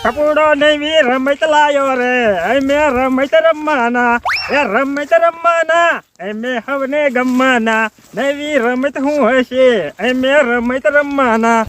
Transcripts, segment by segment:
ટપુડો નવી રમત લાયો રે અમે રમત રમવાના અમે હવને ગમવાના નવી રમત શું હશે અમે રમત રમવાના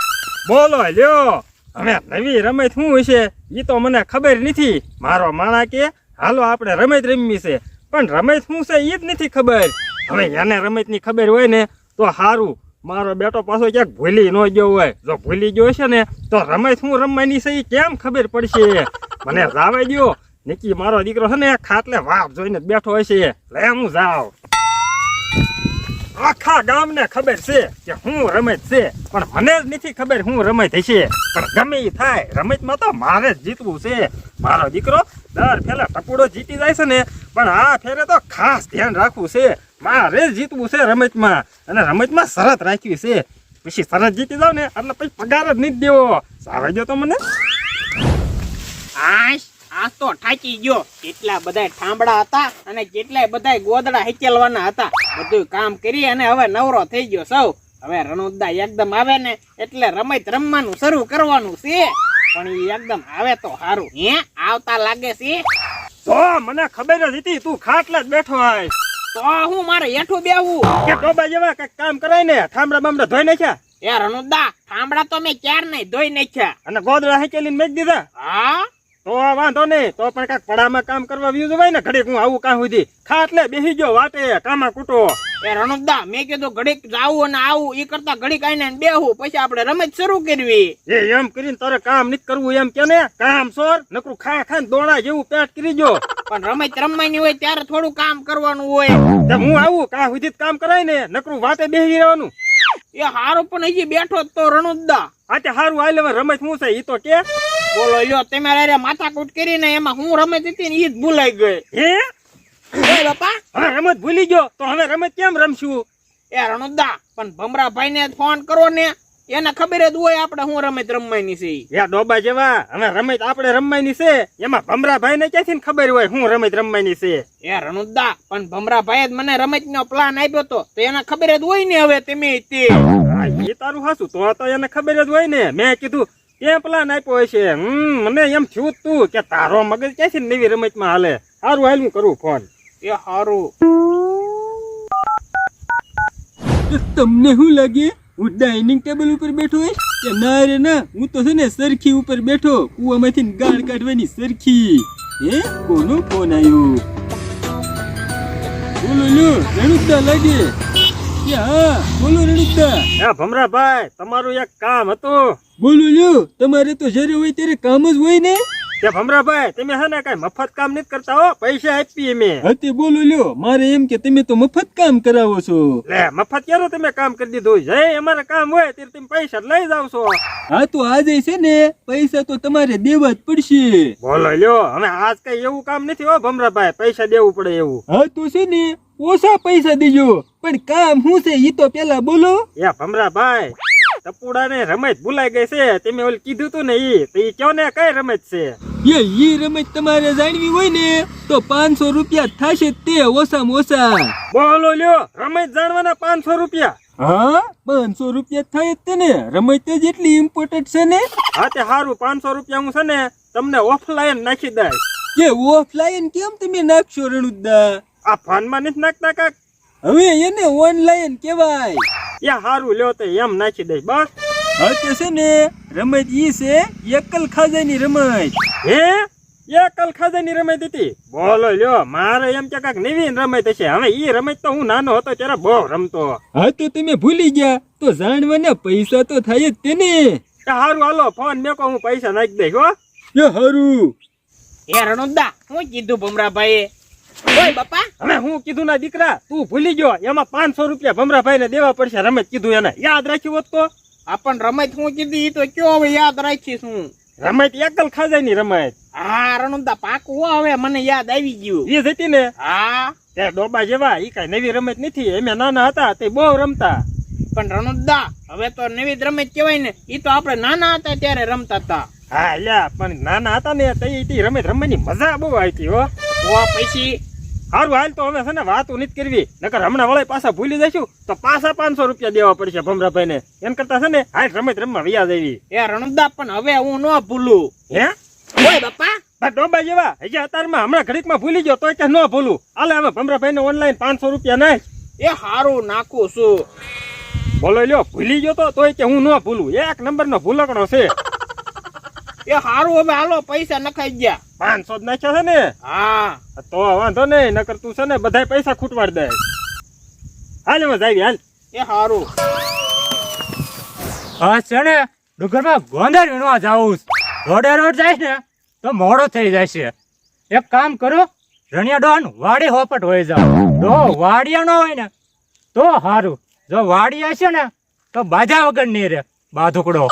બોલો લ્યો હવે નવી રમત શું હશે એ તો મને ખબર નથી મારો માણા કે હાલો આપણે રમત રમવી છે પણ રમત શું છે એ જ નથી ખબર હવે એને રમતની ખબર હોય ને તો સારું મારો બેટો પાછો ક્યાંક ભૂલી ન ગયો હોય જો ભૂલી ગયો છે ને તો રમત શું રમવાની છે એ કેમ ખબર પડશે મને જાવે ગયો નિકી મારો દીકરો છે ને ખાટલે વાપ જોઈને બેઠો હશે લે હું જાઉં આખા ગામને ખબર છે કે હું રમત છે પણ મને જ નથી ખબર હું રમત હશે પણ ગમે એ થાય રમતમાં તો મારે જ જીતવું છે મારો દીકરો દર ફેરે ટપુડો જીતી જાય છે ને પણ આ ફેરે તો ખાસ ધ્યાન રાખવું છે મારે જ જીતવું છે રમતમાં અને રમતમાં શરત રાખવી છે પછી શરત જીતી જાવ ને એટલે પછી પગાર જ નથી દેવો સાવે જો તો મને આ તો ઠાકી ગયો કેટલા બધા ઠાંબડા હતા અને કેટલાય બધા ગોદડા હેચલવાના હતા બધું કામ કરી અને હવે નવરો થઈ ગયો સૌ હવે રણુદા એકદમ આવે ને એટલે રમત રમવાનું શરૂ કરવાનું છે પણ એ એકદમ આવે તો સારું હે આવતા લાગે છે તો મને ખબર જ હતી તું ખાટલા જ બેઠો હોય તો હું મારે હેઠું બેહું કે ડોબા જેવા કઈક કામ કરાય ને ઠામડા બામડા ધોઈ નાખ્યા એ રણુદા ઠાંબડા તો મેં ક્યાર નહીં ધોઈ નાખ્યા અને ગોદડા હેચલીને મેક દીધા હા તો વાંધો નહીં તો પણ કાંઈક પડામાં કામ કરવા વ્યૂ જવાય ને ઘડીક હું આવું કાં સુધી ખાટલે બેસી ગયો વાટે કામા કૂટો એ રણુદા મેં કીધું ઘડીક જાવું અને આવું એ કરતા ઘડીક આઈને બેહું પછી આપણે રમત શરૂ કરવી એ એમ કરીને તારે કામ નથી કરવું એમ કે ને કામ સોર નકરું ખા ખાઈને દોડા જેવું પેટ કરી જો પણ રમત રમવાની હોય ત્યારે થોડું કામ કરવાનું હોય હું આવું કાં સુધી જ કામ કરાય ને નકરું વાટે બેસી રહેવાનું એ હારું પણ હજી બેઠો જ તો રણુદા આતે હારું હાલ હવે રમત શું છે ઈ તો કે બોલો લ્યો તમે રે માથાકૂટ કરીને એમાં હું રમત હતી ને ઈ જ ભૂલાઈ ગઈ હે એ બાપા હવે રમત ભૂલી ગયો તો હવે રમત કેમ રમશું એ રણુદા પણ ભમરાભાઈ ને ફોન કરો ને એને ખબર જ હોય આપણે હું રમત રમવાની છે યા ડોબા જેવા હવે રમત આપણે રમવાની છે એમાં ભમરાભાઈ ને ક્યાંથી ખબર હોય હું રમત રમવાની છે એ રણુદા પણ ભમરાભાઈ જ મને રમત નો પ્લાન આપ્યો તો એને ખબર જ હોય ને હવે તમે તે એ તારું હાસું તો એને ખબર જ હોય ને મેં કીધું તે પ્લાન આપ્યો હશે મને એમ થયું તું કે તારો મગજ ક્યાંથી નવી રમતમાં હાલે સારું હાલ હું કરું ફોન એ હારું તમને શું લાગે હું ડાઇનિંગ ટેબલ ઉપર બેઠો હોય કે ના રે ના હું તો છે ને સરખી ઉપર બેઠો કુવામાંથી ગાળ કાઢવાની સરખી હે કોનો ફોન આવ્યો બોલો લ્યો રણુદા લાગે હા બોલો રણુદા હે ભમરાભાઈ તમારું એક કામ હતું બોલો લ્યો તમારે તો જ્યારે હોય ત્યારે કામ જ હોય ને કે ભમરાભાઈ તમે હે ને કઈ મફત કામ નથી કરતા હો પૈસા આપીએ અમે હા બોલો લ્યો મારે એમ કે તમે તો મફત કામ કરાવો છો લે મફત ક્યારે તમે કામ કરી દીધું જય અમારે કામ હોય ત્યારે તમે પૈસા લઈ જાવ છો હા તો આજે છે ને પૈસા તો તમારે દેવા જ પડશે બોલો લ્યો હવે આજ કઈ એવું કામ નથી હો ભમરાભાઈ પૈસા દેવું પડે એવું હા તો છે ને ઓછા પૈસા દેજો પણ કામ શું છે ઈ તો પેલા બોલો એ ભમરાભાઈ ટપુડા ને રમત ભૂલાઈ ગઈ છે તમે ઓલ કીધું તું ને ઈ તો ઈ કયો ને કઈ રમત છે ઈ રમત તમારે જાણવી હોય ને તો 500 રૂપિયા થશે તે ઓછામાં ઓછા બોલો લ્યો રમત જાણવાના 500 રૂપિયા હા 500 રૂપિયા થાય જ તે ને રમત જ એટલી ઇમ્પોર્ટન્ટ છે ને હા તે સારું 500 રૂપિયા હું છે ને તમને ઓફલાઈન નાખી દઈશ કે ઓફલાઈન કેમ તમે નાખશો રણુદા આ ફોનમાં નથી નાખતા કાક હવે એને ઓનલાઈન કહેવાય એ સારું લ્યો તો એમ નાખી દઈશ બસ હા તે છે ને રમત ઈ છે એકલ ખાજાની રમત હે એકલ ખાજાની રમત હતી બોલો લ્યો મારે એમ કે કાક નવી રમત હશે હવે ઈ રમત તો હું નાનો હતો ત્યારે બહુ રમતો હા તો તમે ભૂલી ગયા તો જાણવાના પૈસા તો થાય જ તેને સારું હાલો ફોન મેકો હું પૈસા નાખી દઈશ હો એ હારું એ રણુદા હું કીધું ભમરાભાઈએ ઓય બાપા હવે હું કીધું ના દીકરા તું ભૂલી ગયો એમાં 500 રૂપિયા ભમરાભાઈ ને દેવા પડશે રમત કીધું એને યાદ રાખ્યું હોત તો આપણ રમત હું કીધી ઈ તો કયો હવે યાદ રાખીશ હું રમત એકલ ખાજાની રમત હા રણુદા પાકું હો હવે મને યાદ આવી ગયું એ જ હતી ને હા તે ડોબા જેવા ઈ કઈ નવી રમત નથી અમે નાના હતા તે બહુ રમતા પણ રણુદા હવે તો નવી જ રમત કહેવાય ને ઈ તો આપણે નાના હતા ત્યારે રમતા હતા હા લ્યા પણ નાના હતા ને તે રમત રમવાની મજા બહુ આવી હો તો પછી સારું હાલ તો હવે છે ને વાતો નથી કરવી નકર હમણાં વળે પાછા ભૂલી જઈશું તો પાછા 500 રૂપિયા દેવા પડશે ભમરાભાઈ ને એમ કરતા છે ને હાલ રમત રમવા વ્યાજ આવી એ રણુદા પણ હવે હું ન ભૂલું હે ઓય બાપા આ ડોબા જેવા હજી અત્યારમાં હમણાં ઘડીકમાં ભૂલી ગયો તોય કે ન ભૂલું. હાલે હવે ભમરાભાઈને ઓનલાઈન 500 રૂપિયા નાખ. એ હારું નાખું છું. બોલો લ્યો ભૂલી ગયો તો તોય કે હું ન ભૂલું. એક નંબરનો ભૂલકડો છે. એ હારું હવે હાલો પૈસા નખાઈ ગયા. 500 જ નાખ્યા છે ને? હા તો વાંધો નહીં, નકર તું છે ને બધાય પૈસા ખૂટવાડ દે. હાલ હવે જાવી હાલ. એ હારું. હા છે ને ડુંગરમાં ગોંદર વીણવા જાવું છે. રોડે રોડ જાય ને તો મોડો થઈ જાય છે. એક કામ કરો, રણિયા ડોન વાડી હોપટ હોય જાવ. જો વાડિયા ન હોય ને તો સારું, જો વાડિયા છે ને તો બાજા વગર નહીં રે બાધુકડો.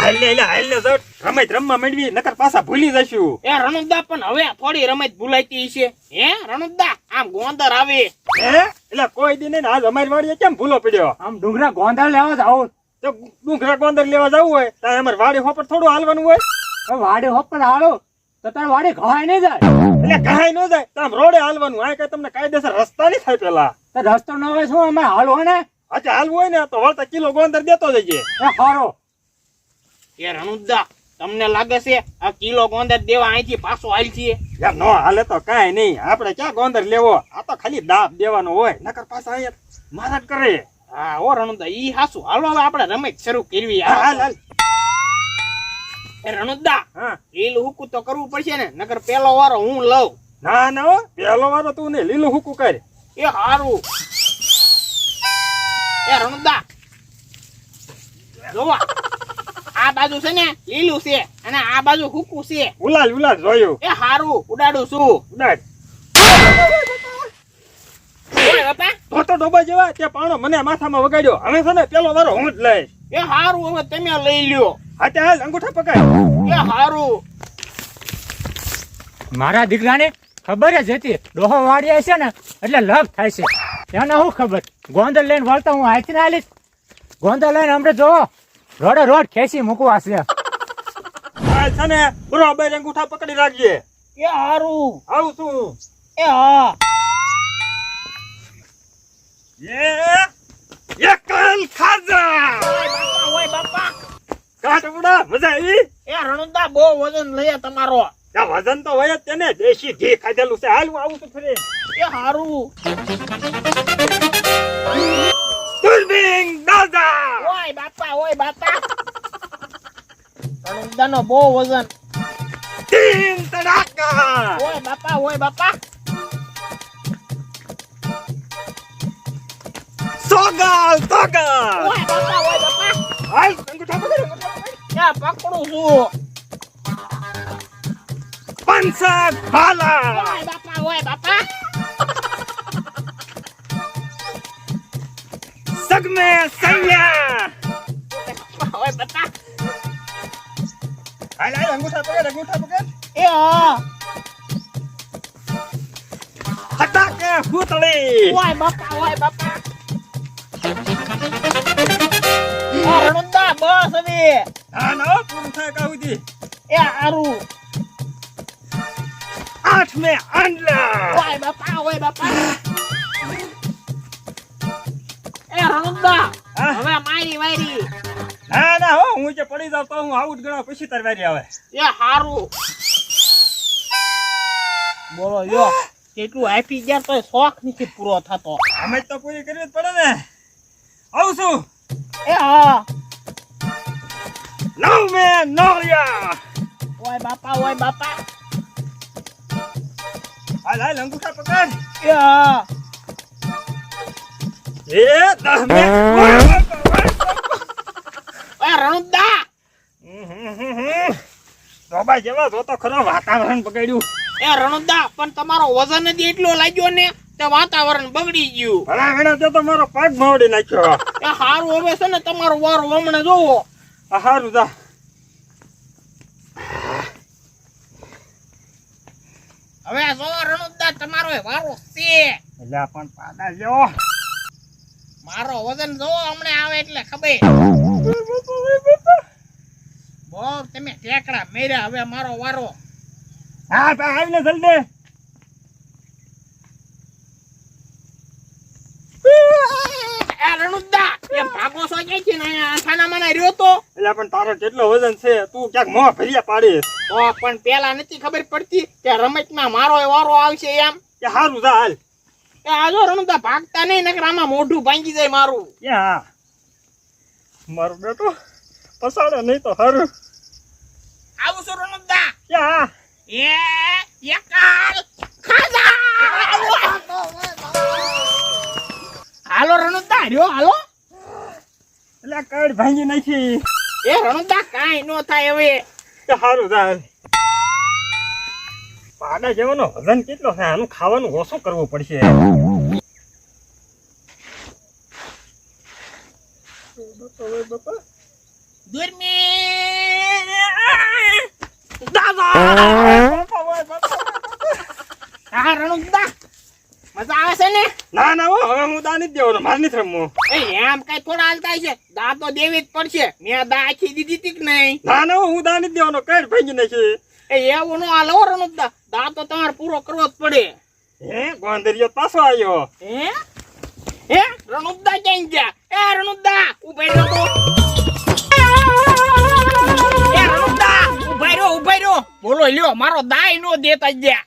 હાલ લે જટ રમત રમવા માંડવી, નકર પાછા ભૂલી જશું. એ રણુદા પણ હવે થોડી રમત ભૂલાઈતી છે. હે રણુદા આમ ગોંદર આવે. હે એટલે કોઈ દી નહીં ને આજ અમારી વાડીએ કેમ ભૂલો પડ્યો? આમ ડુંગરા ગોંદર લેવા જાવું. તો ડુંગરા ગોંદર લેવા જવું હોય તો અમારે વાડી હોપર થોડું હાલવાનું હોય. વાડી હોપટ હાલો તો તાર વાડી ઘવાય નહીં જાય. એટલે કહાય ન જાય તો આમ રોડે હાલવાનું. આ કઈ તમને કાયદેસર રસ્તા નહીં થાય પેલા. તો રસ્તો ન હોય શું અમે હાલો ને? અચ્છા હાલવું હોય ને તો વળતા કિલો ગોંદર દેતો જઈએ. એ હારો. એ રણુદા તમને લાગે છે આ કિલો ગોંદર દેવા અહીંથી પાછો હાલ છે? યાર નો હાલે તો કાંઈ નહીં, આપણે ક્યાં ગોંદર લેવો, આ તો ખાલી દાબ દેવાનો હોય, નકર પાછા અહીંયા મારાટ કરે. હા ઓ રણુદા ઈ હાસુ. હાલો હવે આપણે રમત શરૂ કરવી. હાલ હાલ. એ રણુદા હા લીલું હુકું તો કરવું પડશે ને, નકર પેલો વારો હું લઉં. ના ના હો, પેલો વારો તું ને લીલું હુકું કર. એ હારું. એ રણુદા જોવા આ બાજુ છે ને લીલું છે અને આ બાજુ હુકું છે. ઉલાલ જોયું. એ હારું ઉડાડું છું. ઉડાડ. ઓય બાપા તો ડોબા જેવા તે પાણો મને માથામાં વગાડ્યો. હવે છે ને પેલો વારો હું જ લઈશ. એ હારું હવે તમે લઈ લ્યો. હા તે હાલ અંગૂઠા પકડ. એ હારું. મારા દીકરાને ખબર જ હતી ડોહો વાડિયા છે ને એટલે લગ થાય છે. એને શું ખબર ગોંદર લઈને વળતા હું હાથી ના હાલીશ. ગોંદર લઈને હમણાં જોવો રોડે રોડ ખેંચી મૂકવા છે. હાલ છે ને બરોબર અંગૂઠા પકડી રાખજે. એ હારું. આવું છું. એ હા. એકલ ખાજા. ઓય બાપા કાટ ઉડા મજા આવી. એ રણુદા બહુ વજન લઈએ તમારો. આ વજન તો હોય જ તેને, દેશી ઘી ખાધેલું છે. હાલ હું આવું છું ફરી. એ હારું. તુલબિંગ દાદા. ઓય બાપા રણુદાનો બહુ વજન. તીન તડાકા. ઓય બાપા સોગલ. ઓય બાપા હાલ અંગૂઠા પકડ. ત્યાં પકડું છું. પંસક ભાલા. ઓય બાપા સગમે સૈયા. ઓય બાપા. હાલ અંગૂઠા પકડ. એ હા. હટાકે ફૂતળી. ઓય બાપા રણુદા બસ હવે. હા ના પૂરું થાય કાં સુધી. એ હારું. 8 મે આંડલા. ઓય બાપા એ રણુદા હા? હવે મારી વારી. ના ના હો, હું જે પડી જાવ તો હું આઉટ ગણા પછી તરવારી આવે. એ હારું. બોલો યો કેટલું આપી ગયા તો શોખ નથી પૂરો થતો. અમે તો પૂરી કરવી જ પડે ને. આવું છું. એ હા. 9 મે નોરિયા. ઓય બાપા હાલ અંગૂઠા પકડ. એ હા. એ 10 મે. ઓય રણુદા ડોબા જેવા જો તો ખરો વાતાવરણ બગાડ્યું. એ રણુદા પણ તમારો વજન જ એટલો લાગ્યો ને તે વાતાવરણ બગડી ગયું. ભલા વેણા તે તો મારો પગ માવડી નાખ્યો. એ હારું હવે છે ને તમારો વારો હમણાં જોવો. આ હારું જા. હવે જોવો રણુદા તમારો વારો છે. એટલે પણ પાડા જેવો. મારો વજન જોવો હમણાં આવે એટલે ખબર. બહુ તમે ટેકડા મેર્યા. હવે મારો વારો. હા ભાઈ આવીને જલ્દી. એ રણુદા એ ભાગો આવો છો ક્યાંથી ને અહીંયા છાના માના રહ્યો તો એટલે પણ તારો કેટલો વજન છે તું ક્યાંક મોં ભર્યા પાડીશ તો પણ પેલા નથી ખબર પડતી કે રમતમાં મારો વારો આવશે એમ કે હારું જા હાલ એ આજો રણુદા ભાગતા નહીં નકર આમાં મોઢું ભાંગી જાય મારું ક્યાં મારો બેટો પસાડે નહીં તો હારું આવું છું રણુદા ક્યાં એ યકાલ ખાજા હાલો રણુદા રહ્યો હાલો એટલે કડ ભાંગી નાખી એ રણુદા કાંઈ નો થાય હવે કે હારું જા હાલ પાડા જેવાનો વજન કેટલો છે આનું ખાવાનું ઓછું કરવું પડશે હા રણુદા મજા આવે છે ને ના ના હો, હવે હું દા નથી દેવાનો મારે નથી રમવું એ એમ કઈ થોડા હાલતા છે દા તો દેવી જ પડશે મેં દા આખી દીધી તી કે નહીં ના ના હો, હું દા નથી દેવાનો કડ ભાંગી નાખી એ એવું નો હાલો રણુદા દા તો તમારે પૂરો કરવો જ પડે હે ગોંદરિયો પાછો આવ્યો હે રણુદા ક્યાં ગયા એ રણુદા ઉભા રહ્યો તો એ રણુદા ઉભા રહ્યો બોલો લ્યો મારો દાય નો દેતા ગયા